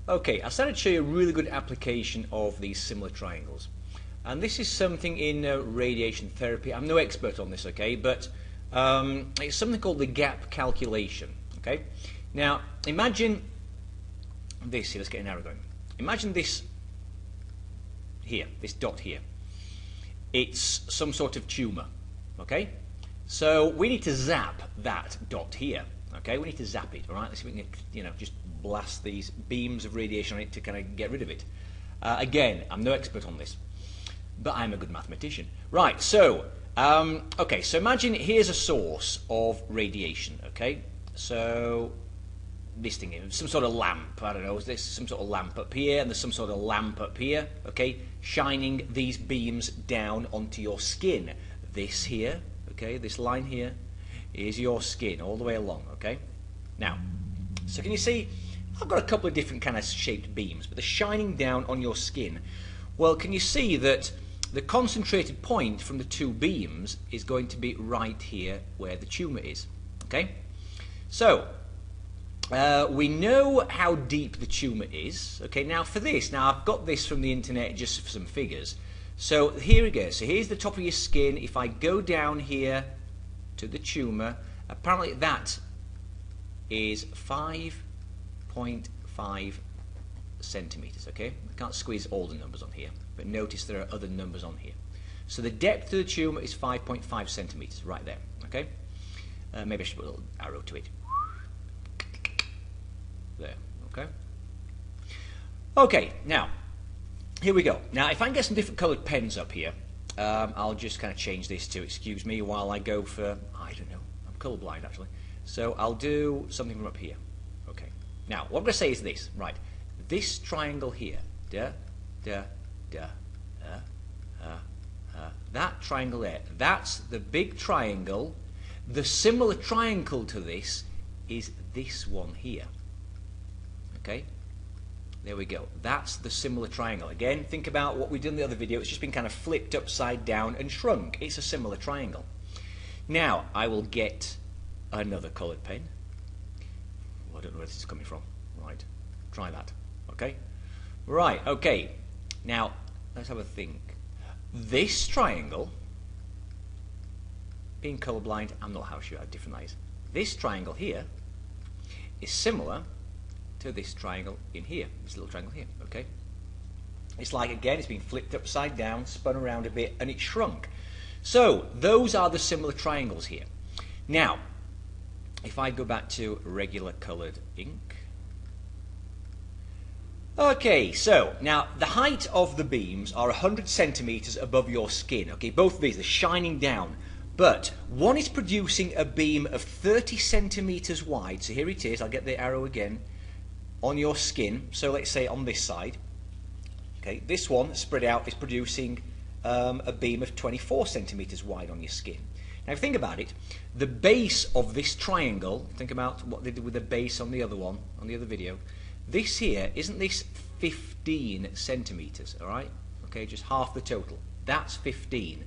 Okay, I started to show you a really good application of these similar triangles. And this is something in radiation therapy. I'm no expert on this, okay, but it's something called the gap calculation, okay? Now, imagine this here. Let's get an arrow going. Imagine this here, this dot here. It's some sort of tumour, okay? So we need to zap that dot here, okay? We need to zap it, all right? Let's see if we can, just blast these beams of radiation on it to kind of get rid of it. Again, I'm no expert on this, but I'm a good mathematician. Right, so, okay, so imagine here's a source of radiation, okay? So, this thing here, some sort of lamp, I don't know, there's some sort of lamp up here, and there's some sort of lamp up here, okay, shining these beams down onto your skin. This here, okay, this line here, is your skin all the way along, okay? Now, so can you see, I've got a couple of different kind of shaped beams, but they're shining down on your skin. Well, can you see that the concentrated point from the two beams is going to be right here where the tumour is, okay? So, we know how deep the tumour is. Okay, now for this, I've got this from the internet just for some figures. So here we go. So here's the top of your skin. If I go down here to the tumour, apparently that is 5.5 centimetres. Okay, I can't squeeze all the numbers on here, but notice there are other numbers on here. So the depth of the tumour is 5.5 centimetres, right there. Okay, maybe I should put a little arrow to it. There, okay. Okay, now, here we go. Now, if I can get some different coloured pens up here, I'll just kind of change this to, excuse me, while I go for, I don't know, I'm colourblind actually. So I'll do something from up here. Okay. Now, what I'm going to say is this, right. This triangle here, that triangle there, that's the big triangle. The similar triangle to this is this one here. Okay, there we go. That's the similar triangle. Again, think about what we did in the other video. It's just been kind of flipped upside down and shrunk. It's a similar triangle. Now, I will get another coloured pen. Well, I don't know where this is coming from. Right, try that. Okay, right, okay. Now, let's have a think. This triangle, being colourblind, I'm not sure how different that is. This triangle here is similar to this triangle in here, this little triangle here, okay? It's like, again, it's been flipped upside down, spun around a bit, and it shrunk. So, those are the similar triangles here. Now, if I go back to regular coloured ink. Okay, so, now, the height of the beams are 100 centimetres above your skin, okay? Both of these are shining down. But one is producing a beam of 30 centimetres wide, so here it is, I'll get the arrow again, on your skin, so let's say on this side. Okay, this one spread out is producing a beam of 24 centimetres wide on your skin. Now if you think about it, the base of this triangle, think about what they did with the base on the other one, on the other video, this here, isn't this 15 centimetres, alright? Okay, just half the total. That's 15.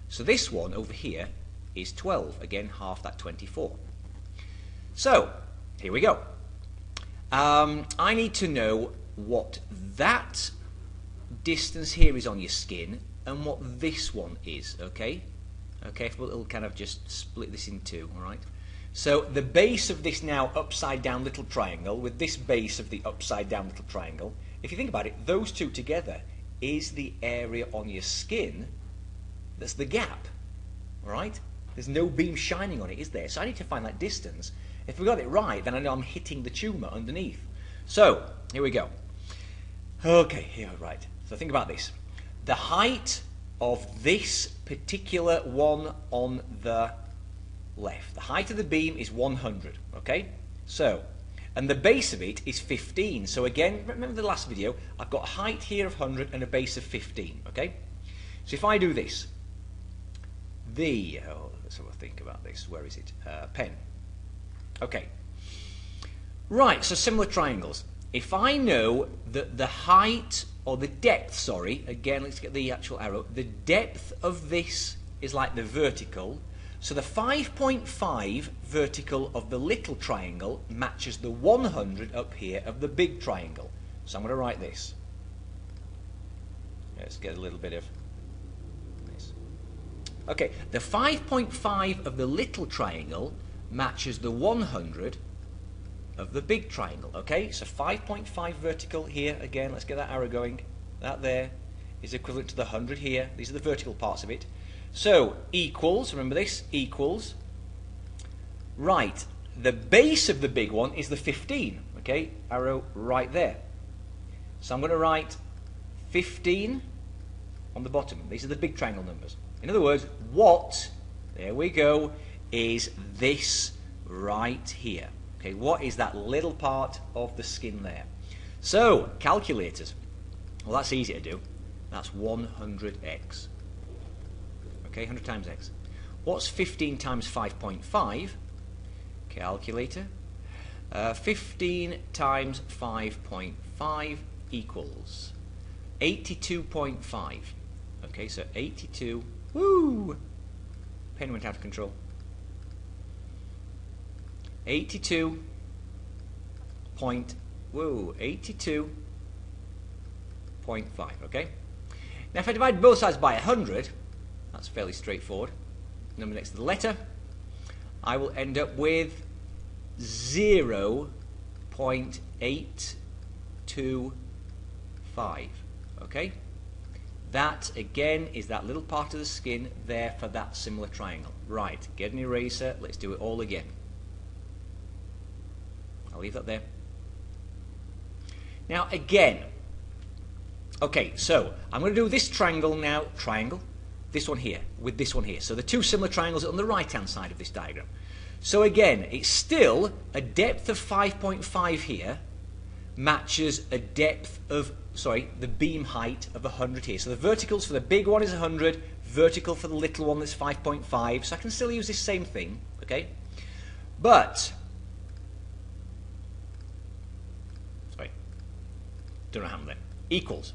So this one over here is 12, again half that 24. So, here we go. I need to know what that distance here is on your skin and what this one is, okay? Okay, we'll kind of just split this in two, alright? So the base of this now upside down little triangle with this base of the upside down little triangle, if you think about it, those two together is the area on your skin that's the gap, alright? There's no beam shining on it, is there? So I need to find that distance. If we got it right, then I know I'm hitting the tumour underneath. So, here we go. Okay, here, right. So think about this. The height of this particular one on the left. The height of the beam is 100, okay? So, and the base of it is 15. So again, remember the last video, I've got a height here of 100 and a base of 15, okay? So if I do this, let's have a think about this. Where is it? Pen. Okay. Right, so similar triangles. If I know that the height, or the depth, sorry, again, let's get the actual arrow. The depth of this is like the vertical. So the 5.5 vertical of the little triangle matches the 100 up here of the big triangle. So I'm going to write this. Let's get a little bit of this. Okay, the 5.5 of the little triangle matches the 100 of the big triangle. Okay, so 5.5 vertical here again. Let's get that arrow going. That there is equivalent to the 100 here. These are the vertical parts of it. So equals, remember this, equals. Right, the base of the big one is the 15. Okay, arrow right there. So I'm going to write 15 on the bottom. These are the big triangle numbers. In other words, what, there we go, is this right here. Okay, what is that little part of the skin there? So, calculators. Well, that's easy to do. That's 100x. Okay, 100 times x. What's 15 times 5.5? Calculator. 15 times 5.5 equals 82.5. Okay, so 82. Woo! Pen went out of control. 82 point. Whoa, 82.5. Okay. Now, if I divide both sides by 100, that's fairly straightforward. Number next to the letter, I will end up with 0.825. Okay. That again is that little part of the skin there for that similar triangle. Right. Get an eraser. Let's do it all again. I'll leave that there. Now again, okay, so I'm going to do this triangle now, this one here, with this one here. So the two similar triangles on the right-hand side of this diagram. So again, it's still a depth of 5.5 here matches a depth of, the beam height of 100 here. So the verticals for the big one is 100, vertical for the little one that's 5.5. So I can still use this same thing, okay? But don't know how many. Equals.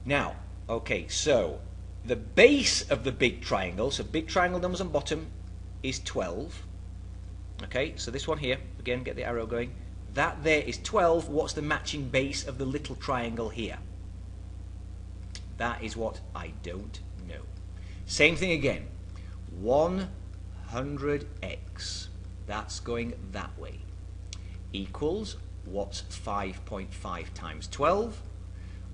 Now, okay, so the base of the big triangle, so big triangle numbers on bottom is 12. Okay, so this one here, again, get the arrow going. That there is 12. What's the matching base of the little triangle here? That is what I don't know. Same thing again. 100x. That's going that way. Equals. What's 5.5 times 12?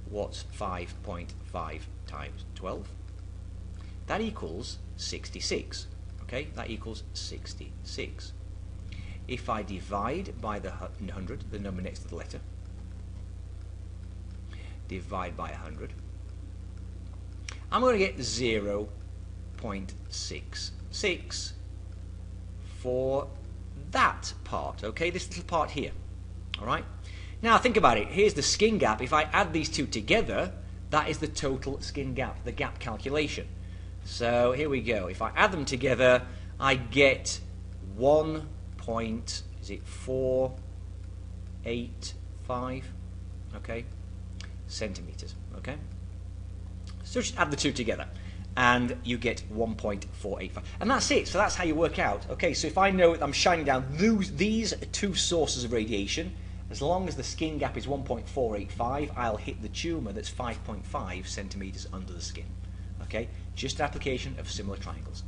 What's 5.5 times 12? That equals 66. Okay, that equals 66. If I divide by the 100, the number next to the letter, divide by 100, I'm going to get 0.66 for that part. Okay, this little part here. Alright, now think about it. Here's the skin gap. If I add these two together, that is the total skin gap, the gap calculation. So here we go. If I add them together, I get 1.485, okay, centimeters. Okay, so just add the two together and you get 1.485, and that's it. So that's how you work out. Okay, so if I know I'm shining down these two sources of radiation, as long as the skin gap is 1.485, I'll hit the tumour that's 5.5 centimeters under the skin. Okay, just an application of similar triangles.